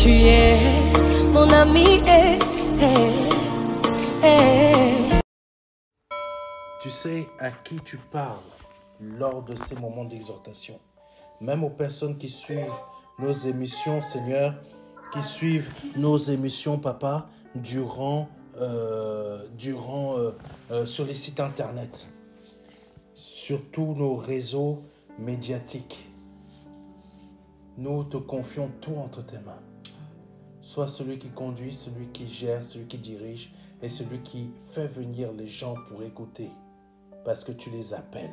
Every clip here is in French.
tu es mon ami. Tu sais à qui tu parles lors de ces moments d'exhortation. Même aux personnes qui suivent nos émissions, Seigneur, qui suivent nos émissions, Papa, durant sur les sites internet, sur tous nos réseaux médiatiques. Nous te confions tout entre tes mains. Sois celui qui conduit, celui qui gère, celui qui dirige et celui qui fait venir les gens pour écouter parce que tu les appelles.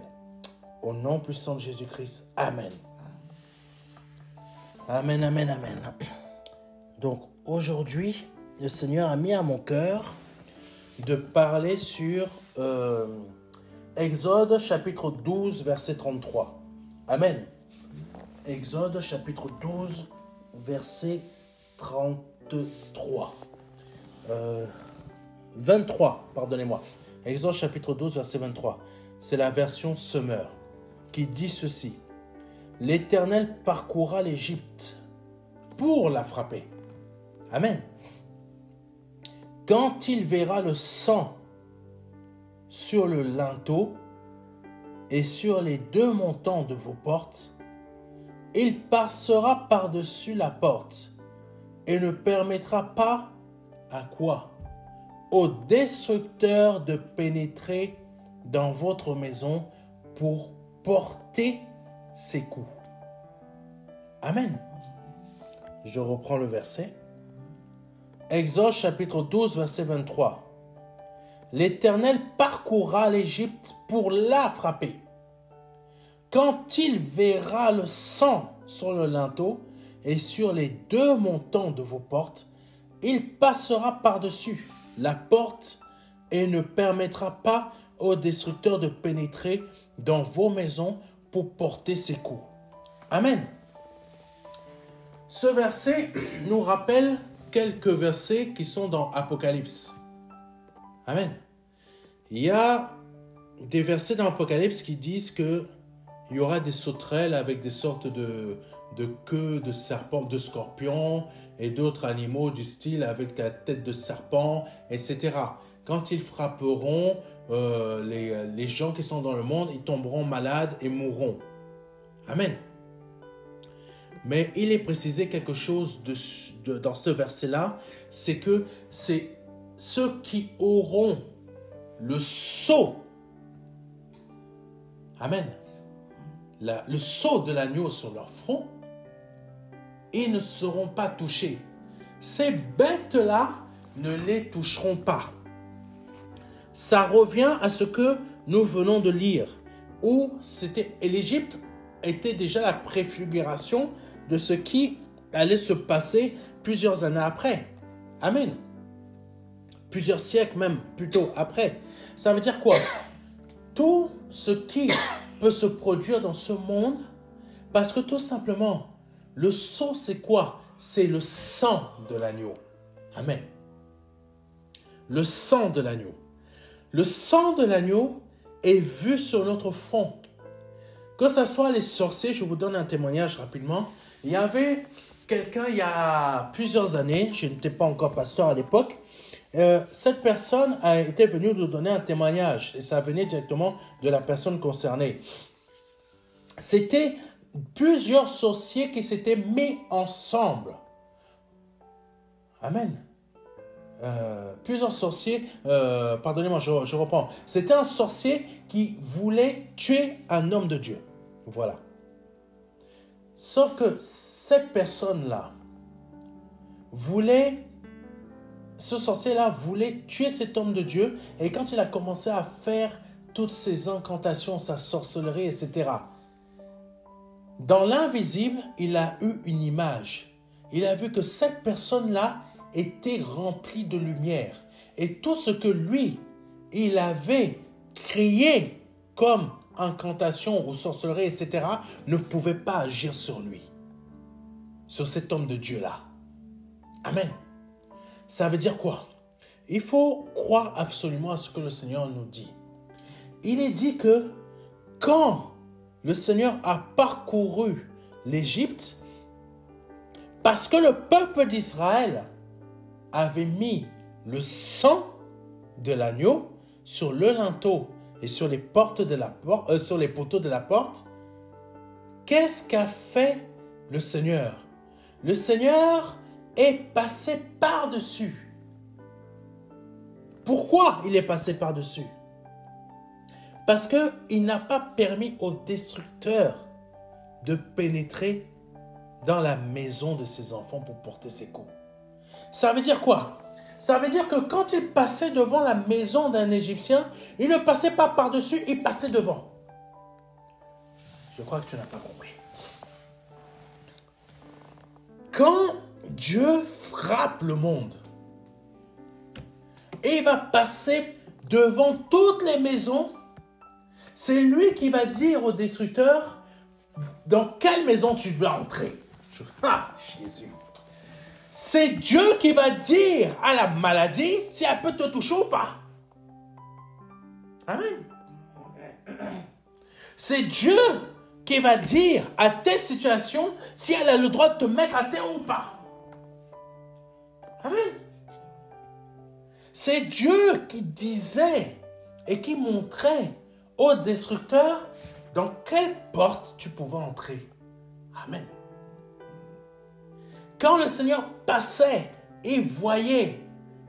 Au nom puissant de Jésus-Christ, Amen. Amen, amen, amen. Donc aujourd'hui, le Seigneur a mis à mon cœur de parler sur Exode chapitre 12, verset 33. Amen. Exode chapitre 12, verset 33. 23, pardonnez-moi. Exode chapitre 12, verset 23. C'est la version Semeur qui dit ceci. L'Éternel parcourra l'Égypte pour la frapper. Amen. Quand il verra le sang sur le linteau et sur les deux montants de vos portes, il passera par-dessus la porte et ne permettra pas à quoi? Au destructeur de pénétrer dans votre maison pour porter ses coups. Amen. Je reprends le verset. Exode chapitre 12, verset 23. L'Éternel parcourra l'Égypte pour la frapper. Quand il verra le sang sur le linteau et sur les deux montants de vos portes, il passera par-dessus la porte et ne permettra pas au destructeur de pénétrer dans vos maisons pour porter ses coups. Amen. Ce verset nous rappelle quelques versets qui sont dans Apocalypse. Amen. Il y a des versets dans Apocalypse qui disent que il y aura des sauterelles avec des sortes de queues de serpents, de scorpions et d'autres animaux du style avec la tête de serpent, etc. Quand ils frapperont les gens qui sont dans le monde, ils tomberont malades et mourront. Amen. Mais il est précisé quelque chose dans ce verset-là, c'est que c'est ceux qui auront le sceau. Amen. Le sceau de l'agneau sur leur front, ils ne seront pas touchés. Ces bêtes-là ne les toucheront pas. Ça revient à ce que nous venons de lire, où l'Égypte était déjà la préfiguration de ce qui allait se passer plusieurs années après. Amen. Plusieurs siècles même plutôt après. Ça veut dire quoi? Tout ce qui peut se produire dans ce monde, parce que tout simplement, le sceau c'est quoi? C'est le sang de l'agneau. Amen. Le sang de l'agneau. Le sang de l'agneau est vu sur notre front. Que ce soit les sorciers, je vous donne un témoignage rapidement. Il y avait quelqu'un il y a plusieurs années, je n'étais pas encore pasteur à l'époque, cette personne a été venue nous donner un témoignage et ça venait directement de la personne concernée. C'était plusieurs sorciers qui s'étaient mis ensemble. Amen. Plusieurs sorciers, pardonnez-moi, je reprends. C'était un sorcier qui voulait tuer un homme de Dieu. Voilà. Sauf que cette personne-là ce sorcier-là voulait tuer cet homme de Dieu et quand il a commencé à faire toutes ses incantations, sa sorcellerie, etc., dans l'invisible, il a eu une image. Il a vu que cette personne-là était remplie de lumière. Et tout ce que lui, il avait créé comme incantation ou sorcellerie, etc., ne pouvait pas agir sur lui. Sur cet homme de Dieu-là. Amen. Ça veut dire quoi? Il faut croire absolument à ce que le Seigneur nous dit. Il est dit que quand le Seigneur a parcouru l'Égypte, Parce que le peuple d'Israël avait mis le sang de l'agneau sur le linteau et sur les portes de la porte, sur les poteaux de la porte. Qu'est-ce qu'a fait le Seigneur? Le Seigneur est passé par-dessus. Pourquoi il est passé par-dessus? Parce qu'il n'a pas permis au destructeur de pénétrer dans la maison de ses enfants pour porter ses coups. Ça veut dire quoi? Ça veut dire que quand il passait devant la maison d'un Égyptien, il ne passait pas par-dessus, il passait devant. Je crois que tu n'as pas compris. Quand Dieu frappe le monde, et il va passer devant toutes les maisons, c'est lui qui va dire au destructeur dans quelle maison tu veux entrer. Ah, Jésus. C'est Dieu qui va dire à la maladie si elle peut te toucher ou pas. Amen. C'est Dieu qui va dire à telle situation si elle a le droit de te mettre à terre ou pas. Amen. C'est Dieu qui disait et qui montrait au destructeur dans quelle porte tu pouvais entrer. Amen. Quand le Seigneur passait et voyait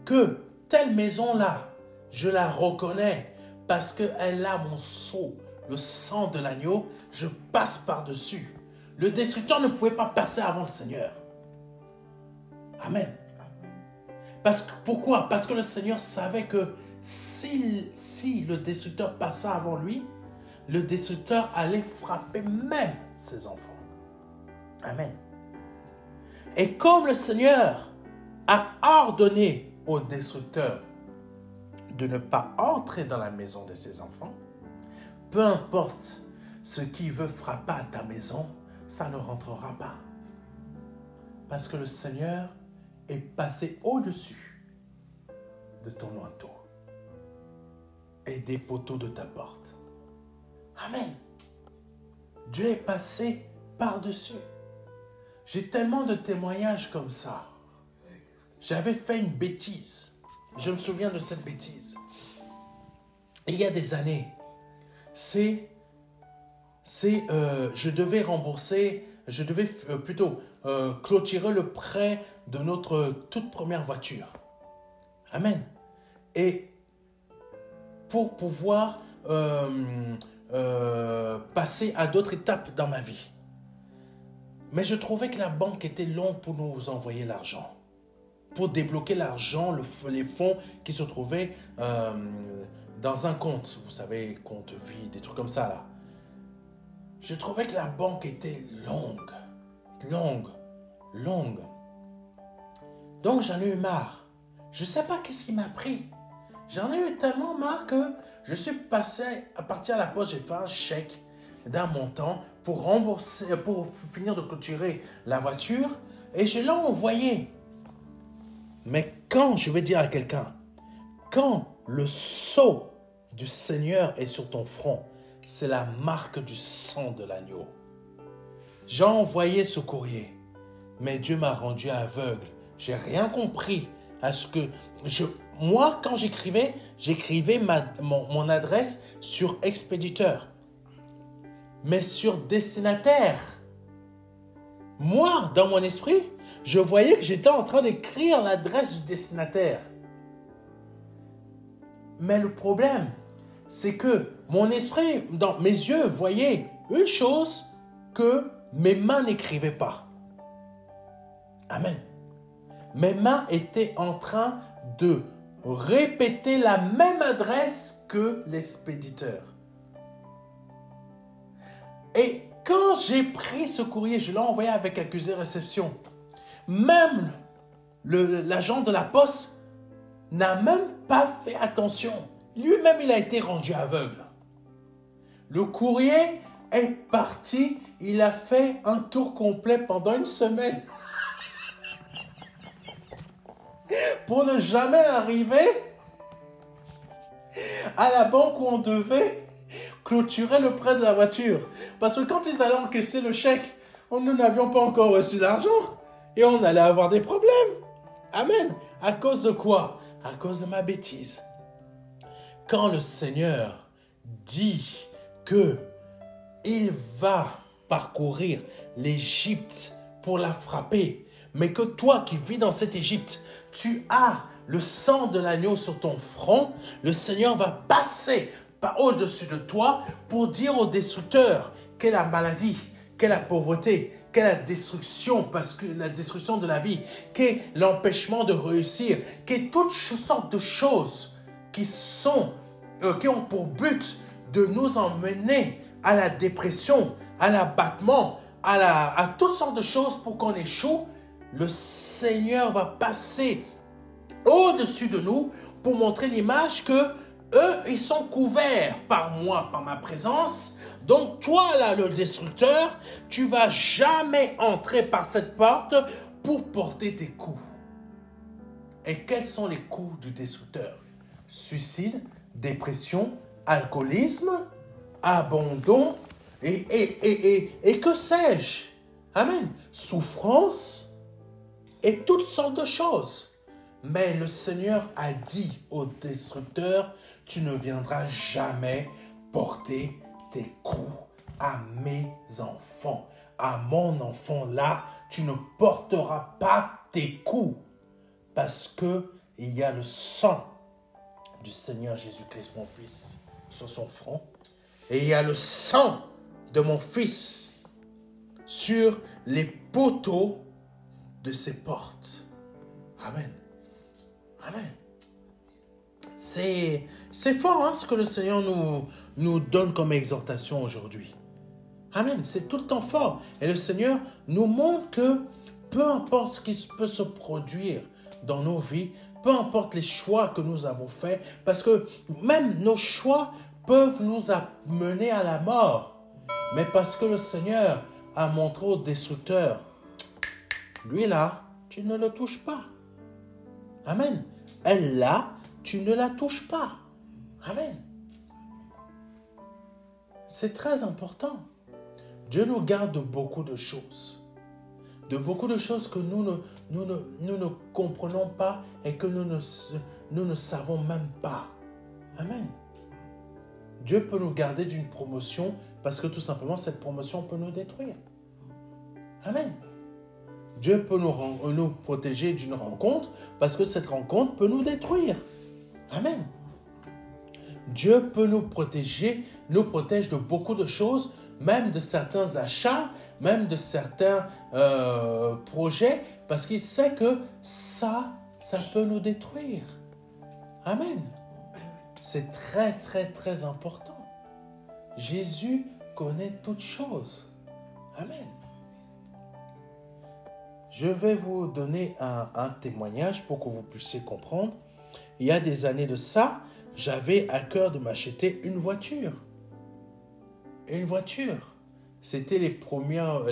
que telle maison-là, je la reconnais parce qu'elle a mon sceau, le sang de l'agneau, je passe par-dessus. Le destructeur ne pouvait pas passer avant le Seigneur. Amen. Pourquoi? Parce que le Seigneur savait que si le destructeur passait avant lui, le destructeur allait frapper même ses enfants. Amen. Et comme le Seigneur a ordonné au destructeur de ne pas entrer dans la maison de ses enfants, peu importe ce qui veut frapper à ta maison, ça ne rentrera pas. Parce que le Seigneur est passé au-dessus de ton manteau et des poteaux de ta porte. Amen. Dieu est passé par-dessus. J'ai tellement de témoignages comme ça. J'avais fait une bêtise. Je me souviens de cette bêtise. Il y a des années, je devais rembourser, clôturer le prêt de notre toute première voiture. Amen. Et pour pouvoir passer à d'autres étapes dans ma vie. Mais je trouvais que la banque était longue pour nous envoyer l'argent. Pour débloquer l'argent, les fonds qui se trouvaient dans un compte. Vous savez, compte vie, des trucs comme ça là. Je trouvais que la banque était longue. Donc j'en ai eu marre. Je ne sais pas qu'est-ce qui m'a pris. J'en ai eu tellement marre que je suis passé à partir de la poste, j'ai fait un chèque d'un montant pour rembourser, pour finir de clôturer la voiture et je l'ai envoyé. Mais quand, je vais dire à quelqu'un, quand le sceau du Seigneur est sur ton front, c'est la marque du sang de l'agneau. J'ai envoyé ce courrier, mais Dieu m'a rendu aveugle. J'ai rien compris à ce que moi, quand j'écrivais mon adresse sur expéditeur. Mais sur destinataire. Moi, dans mon esprit, je voyais que j'étais en train d'écrire l'adresse du destinataire. Mais le problème, c'est que mon esprit, dans mes yeux, voyait une chose que mes mains n'écrivaient pas. Amen. Mes mains étaient en train de répéter la même adresse que l'expéditeur. Et quand j'ai pris ce courrier, je l'ai envoyé avec accusé réception. Même l'agent de la poste n'a même pas fait attention. Lui-même, il a été rendu aveugle. Le courrier est parti. Il a fait un tour complet pendant une semaine. Pour ne jamais arriver à la banque où on devait clôturer le prêt de la voiture. Parce que quand ils allaient encaisser le chèque, nous n'avions pas encore reçu l'argent. Et on allait avoir des problèmes. Amen. À cause de quoi? À cause de ma bêtise. Quand le Seigneur dit que il va parcourir l'Égypte pour la frapper, mais que toi qui vis dans cette Égypte, tu as le sang de l'agneau sur ton front, le Seigneur va passer au-dessus de toi pour dire au destructeur qu'est la maladie, qu'est la pauvreté, qu'est la destruction, parce que la destruction de la vie, qu'est l'empêchement de réussir, qu'est toutes sortes de choses qui ont pour but de nous emmener à la dépression, à l'abattement, à toutes sortes de choses pour qu'on échoue. Le Seigneur va passer au-dessus de nous pour montrer l'image que eux, ils sont couverts par moi, par ma présence. Donc toi, là, le destructeur, tu vas jamais entrer par cette porte pour porter tes coups. Et quels sont les coups du destructeur? Suicide, dépression, alcoolisme, abandon et que sais-je? Amen. Souffrance et toutes sortes de choses. Mais le Seigneur a dit au destructeur, tu ne viendras jamais porter tes coups à mes enfants. À mon enfant là, tu ne porteras pas tes coups. Parce que il y a le sang du Seigneur Jésus-Christ, mon fils, sur son front. Et il y a le sang de mon fils sur les poteaux de ses portes. Amen. Amen. C'est fort ce que le Seigneur nous donne comme exhortation aujourd'hui. Amen. C'est tout le temps fort. Et le Seigneur nous montre que peu importe ce qui peut se produire dans nos vies, peu importe les choix que nous avons faits, parce que même nos choix peuvent nous amener à la mort. Mais parce que le Seigneur a montré au destructeur, lui là, tu ne le touches pas. Amen. Elle là, tu ne la touches pas. Amen. C'est très important. Dieu nous garde de beaucoup de choses. De beaucoup de choses que nous ne comprenons pas et que nous ne savons même pas. Amen. Dieu peut nous garder d'une promotion parce que tout simplement cette promotion peut nous détruire. Amen. Dieu peut nous protéger d'une rencontre parce que cette rencontre peut nous détruire. Amen. Dieu peut nous protéger, nous protège de beaucoup de choses, même de certains achats, même de certains projets, parce qu'il sait que ça peut nous détruire. Amen. C'est très, très, très important. Jésus connaît toutes choses. Amen. Je vais vous donner un témoignage pour que vous puissiez comprendre. Il y a des années de ça, j'avais à cœur de m'acheter une voiture. Une voiture. C'était les premières,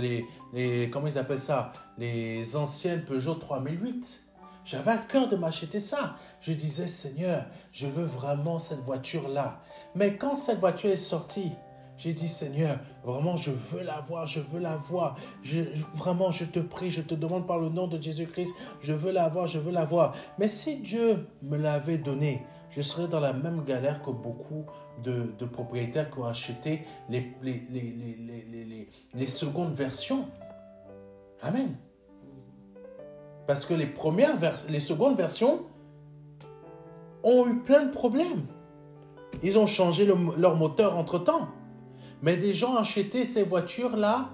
comment ils appellent ça? Les anciennes Peugeot 3008. J'avais à cœur de m'acheter ça. Je disais, Seigneur, je veux vraiment cette voiture-là. Mais quand cette voiture est sortie, j'ai dit, Seigneur, vraiment, je veux la voir, je veux la voir. Vraiment, je te prie, je te demande par le nom de Jésus-Christ, je veux la voir, je veux la voir. Mais si Dieu me l'avait donnée, je serais dans la même galère que beaucoup de propriétaires qui ont acheté les secondes versions. Amen. Parce que les secondes versions ont eu plein de problèmes. Ils ont changé leur moteur entre-temps. Mais des gens ont acheté ces voitures-là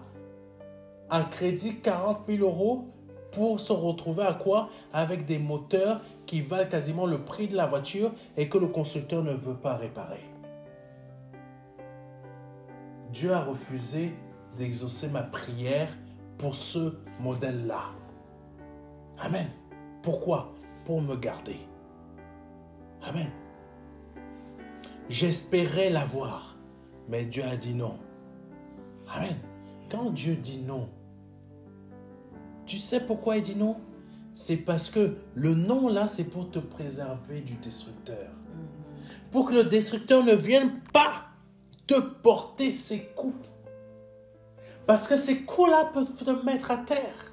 à crédit 40 000 € pour se retrouver à quoi? Avec des moteurs qui valent quasiment le prix de la voiture et que le constructeur ne veut pas réparer. Dieu a refusé d'exaucer ma prière pour ce modèle-là. Amen. Pourquoi? Pour me garder. Amen. J'espérais l'avoir. Mais Dieu a dit non. Amen. Quand Dieu dit non, tu sais pourquoi il dit non? C'est parce que le non là, c'est pour te préserver du destructeur. Pour que le destructeur ne vienne pas te porter ses coups. Parce que ces coups là peuvent te mettre à terre.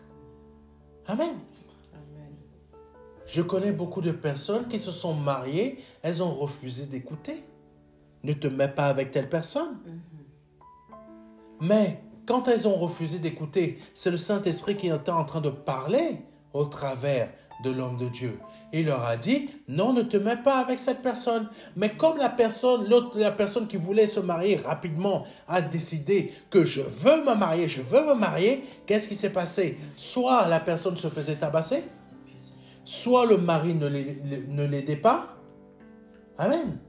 Amen. Amen. Je connais beaucoup de personnes qui se sont mariées, elles ont refusé d'écouter. Ne te mets pas avec telle personne. Mais quand elles ont refusé d'écouter, c'est le Saint-Esprit qui était en train de parler au travers de l'homme de Dieu. Il leur a dit, non, ne te mets pas avec cette personne. Mais comme la personne qui voulait se marier rapidement a décidé que je veux me marier, qu'est-ce qui s'est passé? Soit la personne se faisait tabasser, soit le mari ne l'aidait pas. Amen.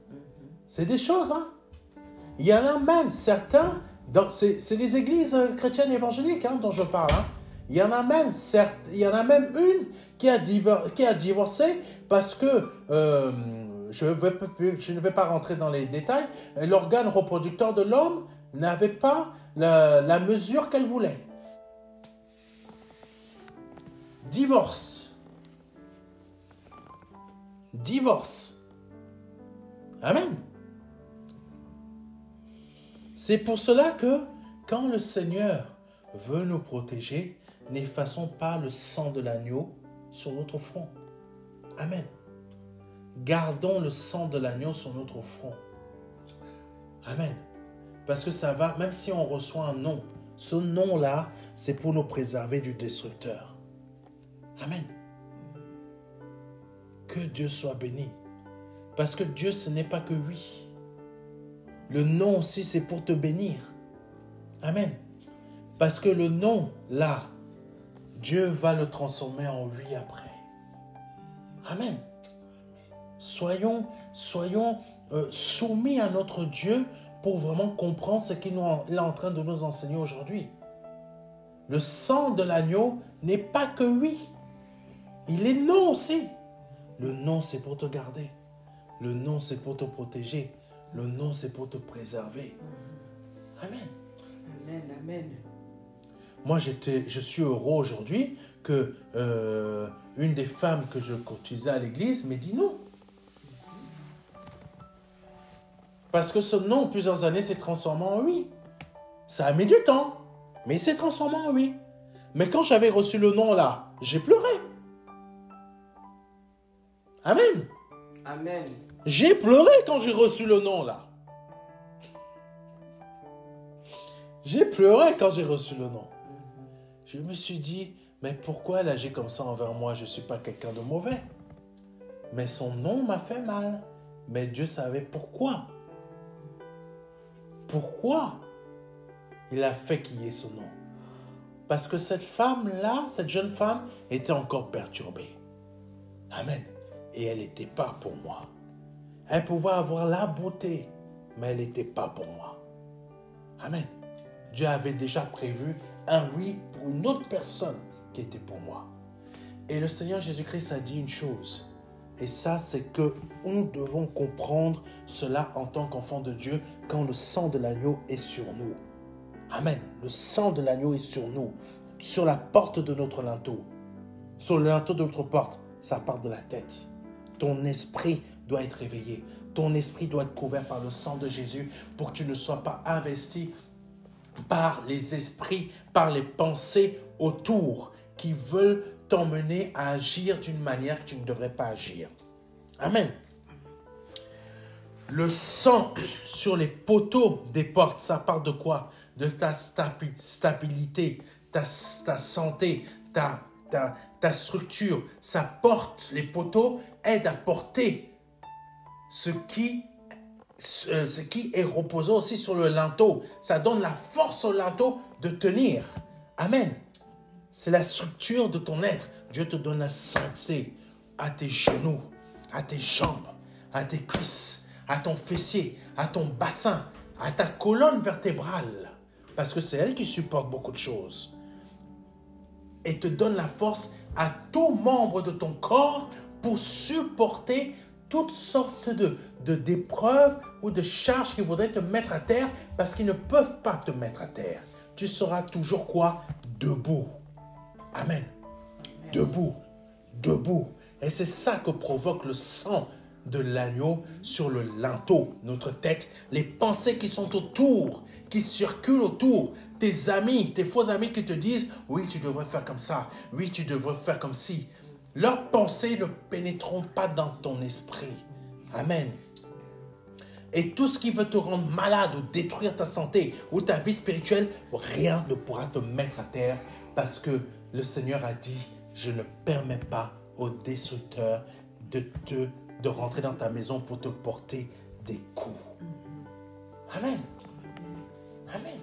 C'est des choses, hein. Il y en a même certains, c'est les églises chrétiennes évangéliques hein, dont je parle. Hein. Il y en a même une qui a divorcé parce que, je ne vais pas rentrer dans les détails, l'organe reproducteur de l'homme n'avait pas la mesure qu'elle voulait. Divorce. Amen. C'est pour cela que quand le Seigneur veut nous protéger, n'effaçons pas le sang de l'agneau sur notre front. Amen. Gardons le sang de l'agneau sur notre front. Amen. Parce que ça va, même si on reçoit un nom, ce nom-là, c'est pour nous préserver du destructeur. Amen. Que Dieu soit béni. Parce que Dieu, ce n'est pas que oui. Le nom aussi, c'est pour te bénir. Amen. Parce que le nom, là, Dieu va le transformer en oui après. Amen. Soyons soumis à notre Dieu pour vraiment comprendre ce qu'il est en train de nous enseigner aujourd'hui. Le sang de l'agneau n'est pas que oui. Il est non aussi. Le non, c'est pour te garder. Le non, c'est pour te protéger. Le non, c'est pour te préserver. Amen. Amen, amen. Moi, je suis heureux aujourd'hui que une des femmes que je cotisais à l'église m'ait dit non. Parce que ce non, plusieurs années, s'est transformé en oui. Ça a mis du temps, mais il s'est transformé en oui. Mais quand j'avais reçu le non là, j'ai pleuré. Amen. Amen. J'ai pleuré quand j'ai reçu le nom là. J'ai pleuré quand j'ai reçu le nom. Je me suis dit, mais pourquoi elle agit comme ça envers moi? Je ne suis pas quelqu'un de mauvais. Mais son nom m'a fait mal. Mais Dieu savait pourquoi. Pourquoi il a fait qu'il y ait ce nom? Parce que cette femme-là, cette jeune femme, était encore perturbée. Amen. Et elle n'était pas pour moi. Elle pouvait avoir la beauté, mais elle n'était pas pour moi. Amen. Dieu avait déjà prévu un oui pour une autre personne qui était pour moi. Et le Seigneur Jésus-Christ a dit une chose. Et ça, c'est que nous devons comprendre cela en tant qu'enfants de Dieu quand le sang de l'agneau est sur nous. Amen. Le sang de l'agneau est sur nous, sur la porte de notre linteau. Sur le linteau de notre porte, ça part de la tête. Ton esprit doit être réveillé. Ton esprit doit être couvert par le sang de Jésus pour que tu ne sois pas investi par les esprits, par les pensées autour qui veulent t'emmener à agir d'une manière que tu ne devrais pas agir. Amen. Le sang sur les poteaux des portes, ça parle de quoi? De ta stabilité, ta santé, ta structure. Ça porte, les poteaux aident à porter ce qui est reposé aussi sur le linteau. Ça donne la force au linteau de tenir. Amen. C'est la structure de ton être. Dieu te donne la santé à tes genoux, à tes jambes, à tes cuisses, à ton fessier, à ton bassin, à ta colonne vertébrale. Parce que c'est elle qui supporte beaucoup de choses. Et te donne la force à tout membre de ton corps pour supporter toutes sortes d'épreuves ou de charges qui voudraient te mettre à terre parce qu'ils ne peuvent pas te mettre à terre. Tu seras toujours quoi? Debout. Amen. Debout. Debout. Et c'est ça que provoque le sang de l'agneau sur le linteau, notre tête, les pensées qui sont autour, qui circulent autour, tes amis, tes faux amis qui te disent « Oui, tu devrais faire comme ça. Oui, tu devrais faire comme ci. » Leurs pensées ne pénétreront pas dans ton esprit. Amen. Et tout ce qui veut te rendre malade ou détruire ta santé ou ta vie spirituelle, rien ne pourra te mettre à terre parce que le Seigneur a dit « Je ne permets pas aux destructeurs de rentrer dans ta maison pour te porter des coups. » Amen. Amen.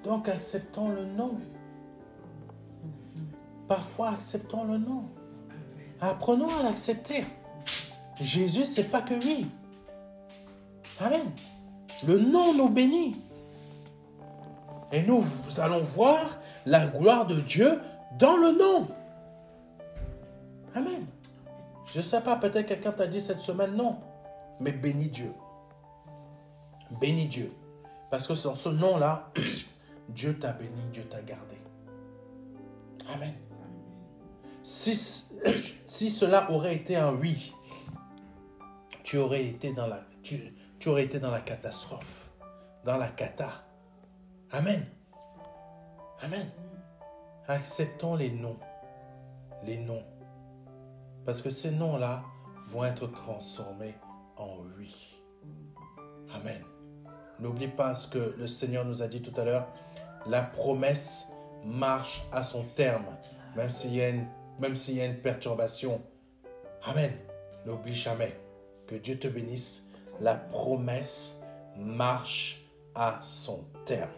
Donc acceptons le non. Parfois acceptons le non. Apprenons à l'accepter. Jésus, c'est pas que oui. Amen. Le non nous bénit. Et nous allons voir la gloire de Dieu dans le non. Amen. Je ne sais pas, peut-être quelqu'un t'a dit cette semaine non. Mais bénis Dieu. Bénis Dieu. Parce que dans ce nom-là, Dieu t'a béni, Dieu t'a gardé. Amen. Si cela aurait été un oui, tu aurais été dans la catastrophe, dans la cata. Amen. Amen. Acceptons les noms. Les noms. Parce que ces noms-là vont être transformés en oui. Amen. N'oublie pas ce que le Seigneur nous a dit tout à l'heure. La promesse marche à son terme, même s'il y a une perturbation. Amen. N'oublie jamais. Que Dieu te bénisse. La promesse marche à son terme.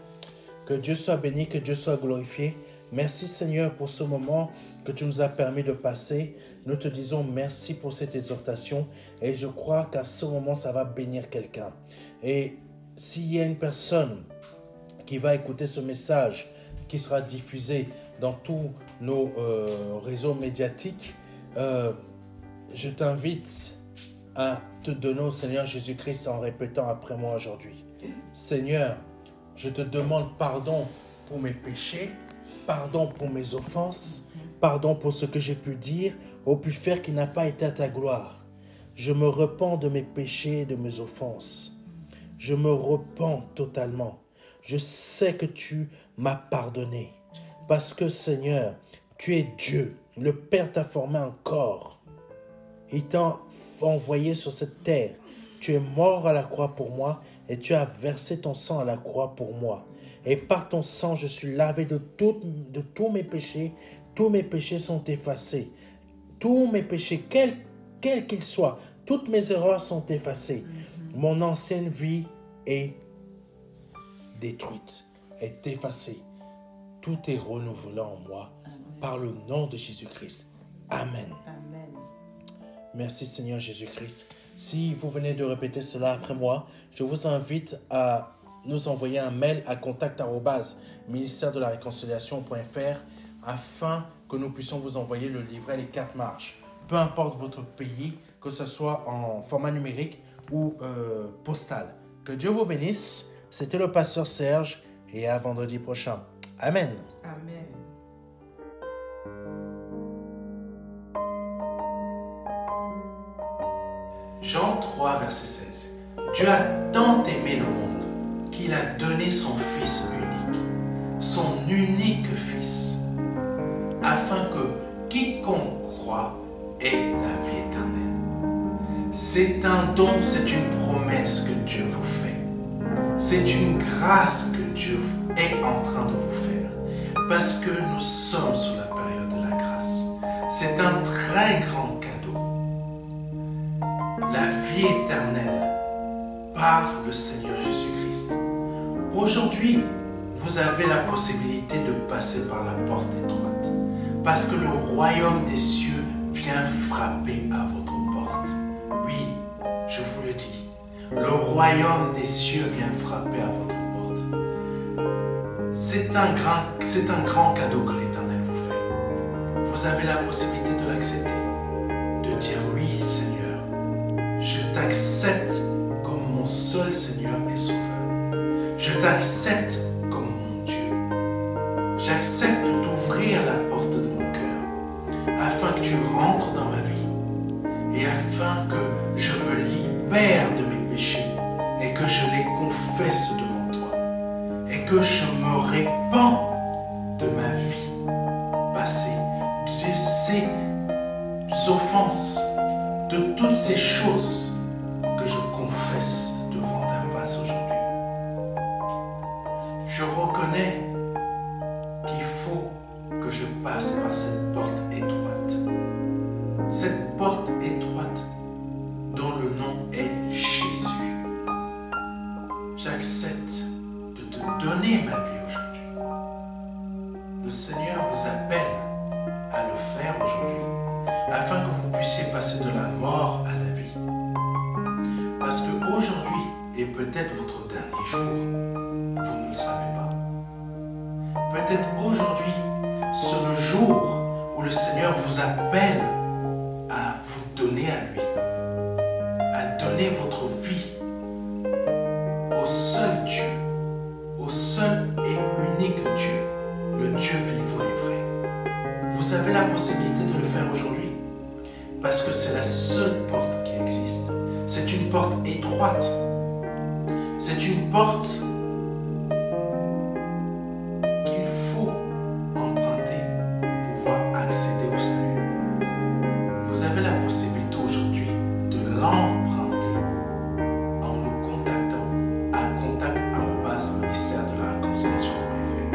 Que Dieu soit béni, que Dieu soit glorifié. Merci Seigneur pour ce moment que tu nous as permis de passer. Nous te disons merci pour cette exhortation et je crois qu'à ce moment, ça va bénir quelqu'un. Et s'il y a une personne qui va écouter ce message, qui sera diffusé dans tous nos réseaux médiatiques, je t'invite à te donner au Seigneur Jésus-Christ en répétant après moi aujourd'hui. Seigneur, je te demande pardon pour mes péchés, pardon pour mes offenses, pardon pour ce que j'ai pu dire ou pu faire qui n'a pas été à ta gloire. Je me repens de mes péchés et de mes offenses. Je me repens totalement. Je sais que tu m'as pardonné. Parce que Seigneur, tu es Dieu. Le Père t'a formé un corps. Il t'a envoyé sur cette terre. Tu es mort à la croix pour moi et tu as versé ton sang à la croix pour moi. Et par ton sang, je suis lavé de tous mes péchés. Tous mes péchés sont effacés. Tous mes péchés, quels qu'ils soient, toutes mes erreurs sont effacées. Mon ancienne vie est détruite, est effacée. Tout est renouvelé en moi. Amen. Par le nom de Jésus-Christ. Amen. Amen. Merci Seigneur Jésus-Christ. Si vous venez de répéter cela après moi, je vous invite à nous envoyer un mail à contact@ministère-de-la-réconciliation.fr afin que nous puissions vous envoyer le livret Les 4 marches. Peu importe votre pays, que ce soit en format numérique ou postal. Que Dieu vous bénisse. C'était le pasteur Serge et à vendredi prochain. Amen. Amen. Jean 3, verset 16. Dieu a tant aimé le monde qu'il a donné son Fils unique Fils, afin que quiconque croit ait la vie éternelle. C'est un don, c'est une promesse que Dieu vous fait. C'est une grâce que Dieu est en train de vous faire. Parce que nous sommes sous la période de la grâce. C'est un très grand cadeau. La vie éternelle par le Seigneur Jésus-Christ. Aujourd'hui, vous avez la possibilité de passer par la porte étroite. Parce que le royaume des cieux vient frapper à votre porte. Oui, je vous le dis. Le royaume des cieux vient frapper à votre porte. C'est un grand cadeau que l'Éternel vous fait. Vous avez la possibilité de l'accepter. De dire oui, Seigneur, je t'accepte comme mon seul Seigneur et Sauveur. Je t'accepte comme mon Dieu. J'accepte de t'ouvrir la porte de mon cœur afin que tu rentres dans ma vie et afin que je me libère de mes péchés et que je les confesse devant toi et que je me répands de ma vie passée, de ces offenses, de toutes ces choses que je confesse devant ta face aujourd'hui. Je reconnais qu'il faut que je passe par cette porte étroite. Cette porte étroite dont le nom est Jésus. J'accepte de te donner ma vie aujourd'hui. Le Seigneur vous appelle à le faire aujourd'hui afin que vous puissiez passer de la mort à la vie. Parce qu'aujourd'hui est peut-être votre dernier jour. Vous ne le savez pas. Peut-être aujourd'hui, c'est le jour où le Seigneur vous appelle à vous donner à lui, à donner votre vie au seul Dieu, au seul et unique Dieu, le Dieu vivant et vrai. Vous avez la possibilité de le faire aujourd'hui parce que c'est la seule porte qui existe. C'est une porte étroite. C'est une porte qu'il faut emprunter pour pouvoir accéder au salut. Vous avez la possibilité aujourd'hui de l'emprunter en nous contactant à contact@ministère-de-la-réconciliation.fr.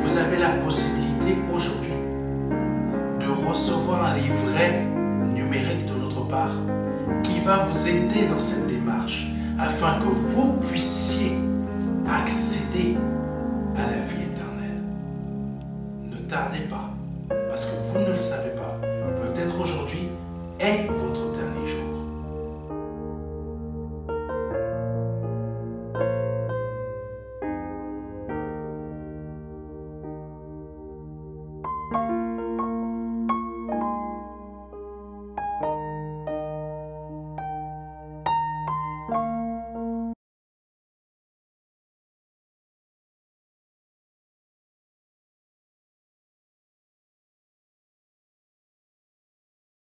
Vous avez la possibilité aujourd'hui de recevoir un livret numérique de notre part qui va vous aider dans cette démarche afin que vous puissiez accéder à la vie éternelle. Ne tardez pas.